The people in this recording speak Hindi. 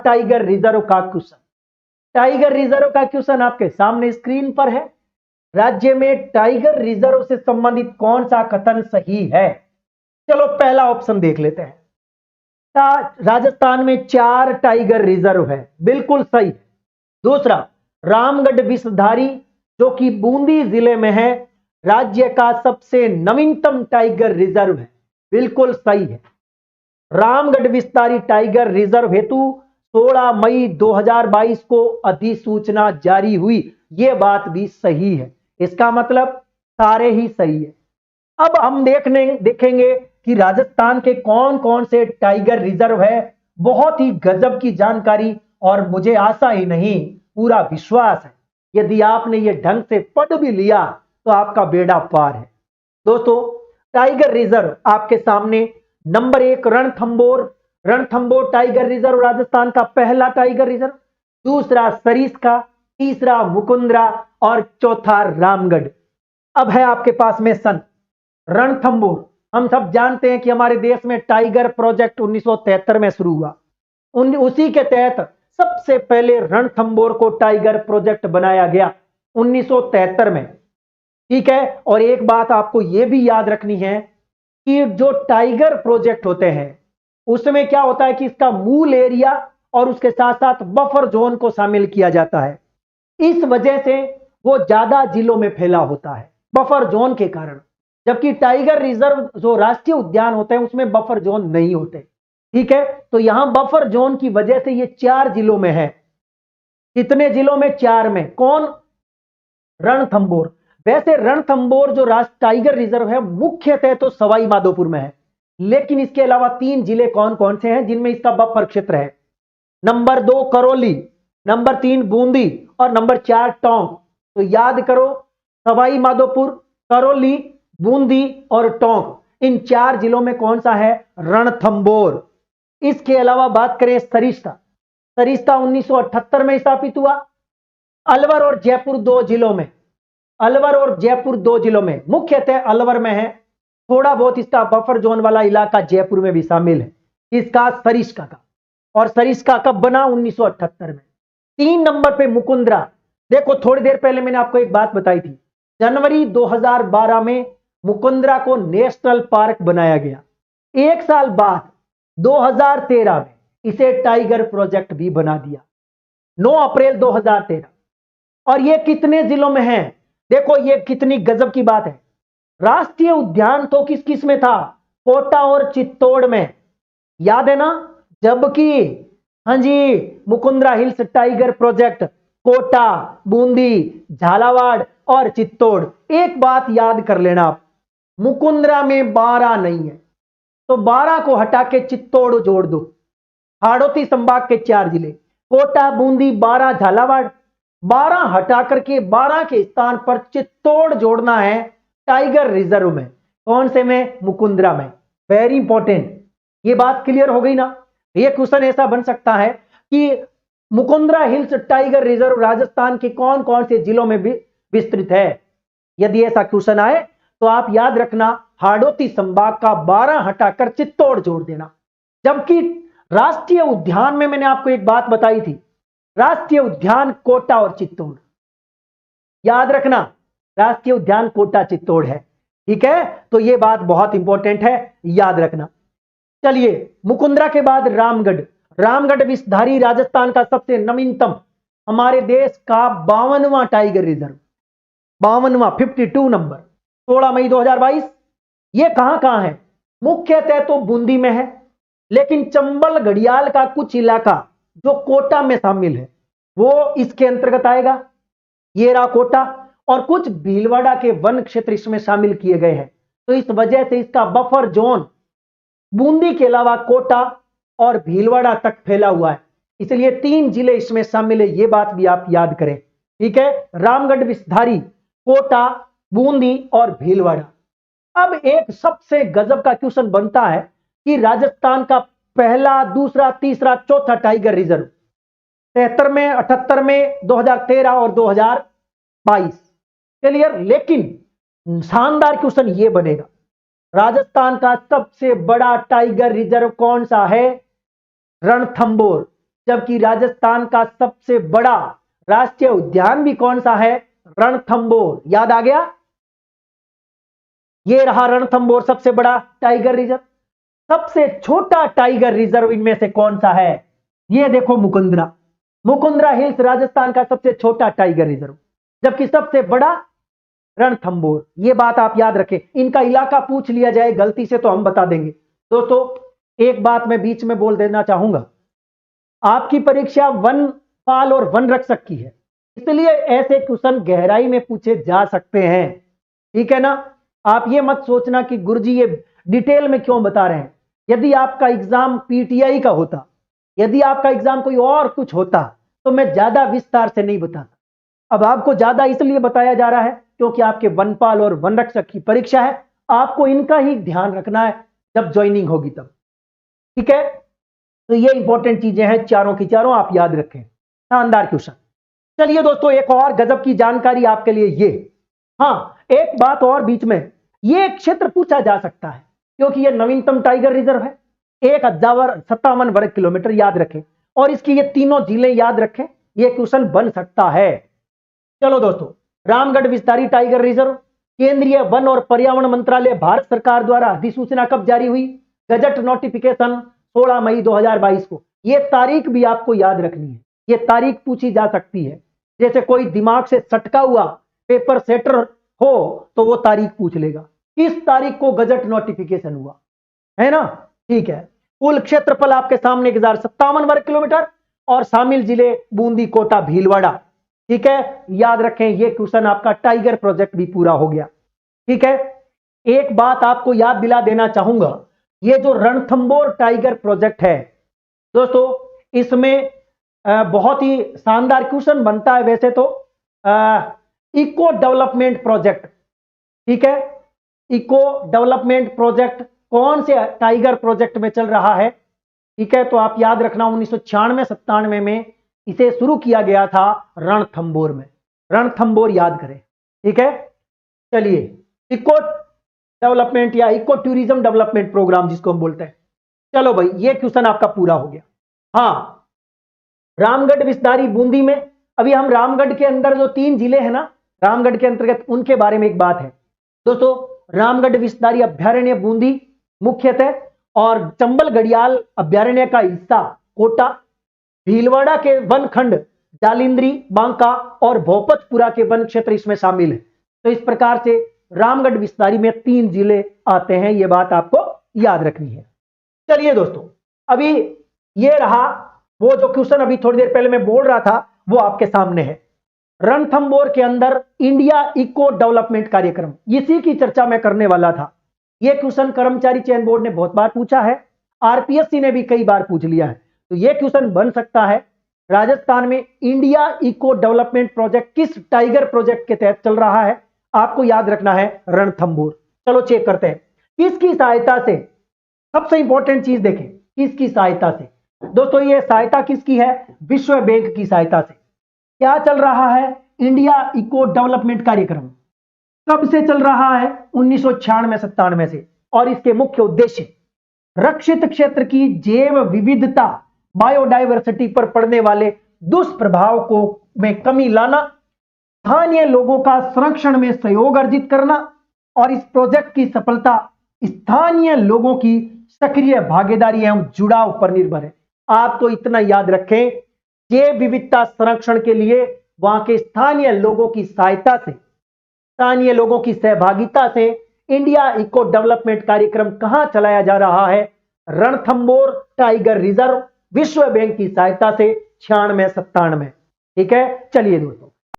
टाइगर रिजर्व का क्वेश्चन। टाइगर रिजर्व का क्वेश्चन आपके सामने स्क्रीन पर है। राज्य में टाइगर रिजर्व से संबंधित कौन सा कथन सही है? चलो पहला ऑप्शन देख लेते हैं। राजस्थान में 4 टाइगर रिजर्व है, बिल्कुल सही। दूसरा, रामगढ़ विषधारी जो कि बूंदी जिले में है, राज्य का सबसे नवीनतम टाइगर रिजर्व है, बिल्कुल सही है। रामगढ़ विषधारी टाइगर रिजर्व हेतु 16 मई 2022 को अधिसूचना जारी हुई, यह बात भी सही है। इसका मतलब सारे ही सही है। अब हम देखेंगे कि राजस्थान के कौन कौन से टाइगर रिजर्व है। बहुत ही गजब की जानकारी, और मुझे आशा ही नहीं पूरा विश्वास है, यदि आपने ये ढंग से पढ़ भी लिया तो आपका बेड़ा पार है। दोस्तों, टाइगर रिजर्व आपके सामने number 1 Ranthambore. Ranthambore tiger reserve Rajasthan का पहला टाइगर रिजर्व। दूसरा सरिस्का, तीसरा मुकुंदरा और चौथा रामगढ़। अब है आपके पास में सन। रणथंबोर, हम सब जानते हैं कि हमारे देश में टाइगर प्रोजेक्ट 1973 में शुरू हुआ। उसी के तहत सबसे पहले रणथंबोर को टाइगर प्रोजेक्ट बनाया गया 1973 में। ठीक है, और एक बात आपको यह भी याद रखनी है कि जो टाइगर प्रोजेक्ट होते हैं उसमें क्या होता है कि इसका मूल एरिया और उसके साथ साथ बफर जोन को शामिल किया जाता है। इस वजह से वो ज्यादा जिलों में फैला होता है बफर जोन के कारण, जबकि टाइगर रिजर्व जो राष्ट्रीय उद्यान होते हैं उसमें बफर जोन नहीं होते। ठीक है, तो यहां बफर जोन की वजह से ये 4 जिलों में है। कितने जिलों में? 4 में। कौन? रणथंबोर। वैसे रणथंबोर जो टाइगर रिजर्व है मुख्यतः तो सवाई माधोपुर में है, लेकिन इसके अलावा 3 जिले कौन कौन से हैं जिनमें इसका बफर क्षेत्र है? नंबर 2 करौली, नंबर 3 बूंदी और नंबर 4 टोंक। तो याद करो, सवाई माधोपुर, करौली, बूंदी और टोंक, इन 4 जिलों में कौन सा है? रणथंबोर। इसके अलावा बात करें सरिस्का। सरिस्का 1978 में स्थापित हुआ। अलवर और जयपुर 2 जिलों में, अलवर और जयपुर 2 जिलों में, मुख्यतः अलवर में है, थोड़ा बहुत इसका बफर जोन वाला इलाका जयपुर में भी शामिल है, इसका सरिस्का का। और सरिस्का कब बना? 1978 में। 3 नंबर पे मुकुंदरा। देखो, थोड़ी देर पहले मैंने आपको एक बात बताई थी, जनवरी 2012 में मुकुंदरा को नेशनल पार्क बनाया गया। 1 साल बाद 2013 में इसे टाइगर प्रोजेक्ट भी बना दिया, 9 अप्रैल 2013। और ये कितने जिलों में है? देखो, ये कितनी गजब की बात है। राष्ट्रीय उद्यान तो किस किस में था? कोटा और चित्तौड़ में, याद है ना? जबकि हाँ जी, Mukundra hills tiger project Kota, Bundi, Jhalawar और चित्तौड़। एक बात याद कर लेना आप, मुकुंदरा में 12 नहीं है, तो 12 को हटा के चित्तौड़ जोड़ दो। हाड़ौती संभाग के 4 जिले, कोटा, बूंदी, 12, झालावाड़। 12 हटा करके 12 के स्थान पर चित्तौड़ जोड़ना है टाइगर रिजर्व में। कौन से में? मुकुंदरा में। वेरी इंपॉर्टेंट, ये बात क्लियर हो गई ना? ये क्वेश्चन ऐसा बन सकता है कि Mukundra hills tiger reserve Rajasthan के कौन कौन से जिलों में भी विस्तृत है। यदि ऐसा क्वेश्चन आए तो आप याद रखना, हाड़ौती संभाग का 12 हटाकर चित्तौड़ जोड़ देना। जबकि राष्ट्रीय उद्यान में मैंने आपको एक बात बताई थी, राष्ट्रीय उद्यान कोटा और चित्तौड़, याद रखना, राष्ट्रीय उद्यान कोटा चित्तौड़ है। ठीक है, तो यह बात बहुत इंपॉर्टेंट है, याद रखना। चलिए, मुकुंदरा के बाद रामगढ़। रामगढ़ विषधारी राजस्थान का सबसे नवीनतम, हमारे देश का 52वां टाइगर रिजर्व, 52वां, 52 नंबर, 16 मई 2022। ये कहां है? मुख्यतः तो बूंदी में है, लेकिन चंबल घड़ियाल का कुछ इलाका जो कोटा में शामिल है वो इसके अंतर्गत आएगा, ये रहा कोटा। और कुछ भीलवाड़ा के वन क्षेत्र इसमें शामिल किए गए हैं। तो इस वजह से इसका बफर जोन बूंदी के अलावा कोटा और भीलवाड़ा तक फैला हुआ है, इसलिए 3 जिले इसमें शामिल है, ये बात भी आप याद करें। ठीक है, रामगढ़ विषधारी, कोटा, बूंदी और भीलवाड़ा। अब एक सबसे गजब का क्वेश्चन बनता है कि राजस्थान का पहला, दूसरा, तीसरा, चौथा टाइगर रिजर्व 73 में, 78 में, 2013 और 2022, क्लियर। लेकिन शानदार क्वेश्चन ये बनेगा, राजस्थान का सबसे बड़ा टाइगर रिजर्व कौन सा है? रणथंबोर। जबकि राजस्थान का सबसे बड़ा राष्ट्रीय उद्यान भी कौन सा है? रणथंबोर। याद आ गया? ये रहा रणथंबोर, सबसे बड़ा टाइगर रिजर्व। सबसे छोटा टाइगर रिजर्व इनमें से कौन सा है? ये देखो, मुकुंदरा। मुकुंदरा हिल्स राजस्थान का सबसे छोटा टाइगर रिजर्व, जबकि सबसे बड़ा रणथंबोर। ये बात आप याद रखें। इनका इलाका पूछ लिया जाए गलती से तो हम बता देंगे। दोस्तों, एक बात मैं बीच में बोल देना चाहूंगा, आपकी परीक्षा वनपाल और वन रक्षक की है, इसलिए ऐसे क्वेश्चन गहराई में पूछे जा सकते हैं। ठीक है ना? आप ये मत सोचना कि गुरुजी ये डिटेल में क्यों बता रहे हैं। यदि आपका एग्जाम पीटीआई का होता, यदि आपका एग्जाम कोई और कुछ होता, तो मैं ज्यादा विस्तार से नहीं बताता। अब आपको ज्यादा इसलिए बताया जा रहा है क्योंकि आपके वनपाल और वन रक्षक की परीक्षा है। आपको इनका ही ध्यान रखना है जब ज्वाइनिंग होगी तब। ठीक है? तो ये इंपॉर्टेंट चीजें हैं, चारों की चारों आप याद रखें। शानदार क्वेश्चन। चलिए दोस्तों, एक और गजब की जानकारी आपके लिए ये। हाँ, एक बात और बीच में, ये क्षेत्र पूछा जा सकता है क्योंकि ये नवीनतम टाइगर रिजर्व है। 1057 वर्ग किलोमीटर याद रखें, और इसकी ये तीनों जिले याद रखें। ये क्वेश्चन बन सकता है। चलो दोस्तों, रामगढ़ विस्तारी टाइगर रिजर्व, केंद्रीय वन और पर्यावरण मंत्रालय भारत सरकार द्वारा अधिसूचना कब जारी हुई? गजट नोटिफिकेशन 16 मई 2022 को। यह तारीख भी आपको याद रखनी है, यह तारीख पूछी जा सकती है। जैसे कोई दिमाग से सटका हुआ पेपर सेटर हो तो वो तारीख पूछ लेगा, किस तारीख को गजट नोटिफिकेशन हुआ, है ना? ठीक है। कुल क्षेत्रफल आपके सामने 1057 वर्ग किलोमीटर, और शामिल जिले बूंदी, कोटा, भीलवाड़ा। ठीक है, याद रखें। ये क्वेश्चन आपका टाइगर प्रोजेक्ट भी पूरा हो गया। ठीक है, एक बात आपको याद दिला देना चाहूंगा, ये जो रणथंबोर टाइगर प्रोजेक्ट है दोस्तों, इसमें बहुत ही शानदार क्वेश्चन बनता है वैसे तो। इको डेवलपमेंट प्रोजेक्ट, ठीक है, इको डेवलपमेंट प्रोजेक्ट कौन से टाइगर प्रोजेक्ट में चल रहा है? ठीक है, तो आप याद रखना 1996-97 में इसे शुरू किया गया था रणथंबोर में। रणथंबोर याद करें। ठीक है, चलिए, इको डेवलपमेंट या इको टूरिज्म डेवलपमेंट प्रोग्राम जिसको हम बोलते हैं। चलो भाई, ये क्वेश्चन आपका पूरा हो गया। हाँ, रामगढ़ विस्तारी बूंदी में, अभी हम रामगढ़ के अंदर जो 3 जिले हैं ना, रामगढ़ के अंतर्गत, उनके बारे में एक बात है दोस्तों। रामगढ़ विस्तारी अभ्यारण्य बूंदी मुख्यतः, और चंबल घड़ियाल अभ्यारण्य का हिस्सा कोटा, भीलवाड़ा के वन खंड जालिंद्री, बांका और भोपतपुरा के वन क्षेत्र इसमें शामिल है। तो इस प्रकार से रामगढ़ विस्तारी में 3 जिले आते हैं, यह बात आपको याद रखनी है। चलिए दोस्तों, अभी ये रहा वो जो क्वेश्चन अभी थोड़ी देर पहले मैं बोल रहा था, वो आपके सामने है। रणथंबोर के अंदर इंडिया इको डेवलपमेंट कार्यक्रम, इसी की चर्चा मैं करने वाला था। यह क्वेश्चन कर्मचारी चयन बोर्ड ने बहुत बार पूछा है, आरपीएससी ने भी कई बार पूछ लिया है। तो यह क्वेश्चन बन सकता है, राजस्थान में इंडिया इको डेवलपमेंट प्रोजेक्ट किस टाइगर प्रोजेक्ट के तहत चल रहा है? आपको याद रखना है रणथंबोर। चलो चेक करते हैं किसकी सहायता से। सबसे इंपॉर्टेंट चीज देखें, किसकी सहायता से दोस्तों? ये सहायता किसकी है? विश्व बैंक की सहायता से। क्या चल रहा है? इंडिया इको डेवलपमेंट कार्यक्रम। कब से चल रहा है? 1996-97 से। और इसके मुख्य उद्देश्य रक्षित क्षेत्र की जैव विविधता, बायोडायवर्सिटी पर पड़ने वाले दुष्प्रभाव को में कमी लाना, स्थानीय लोगों का संरक्षण में सहयोग अर्जित करना, और इस प्रोजेक्ट की सफलता स्थानीय लोगों की सक्रिय भागीदारी एवं जुड़ाव पर निर्भर है। आपको इतना याद रखें, जैव विविधता संरक्षण के लिए वहां के स्थानीय लोगों की सहायता से, स्थानीय लोगों की सहभागिता से इंडिया इको डेवलपमेंट कार्यक्रम कहां चलाया जा रहा है? रणथंबोर टाइगर रिजर्व, विश्व बैंक की सहायता से 96-97। ठीक है, चलिए दोस्तों,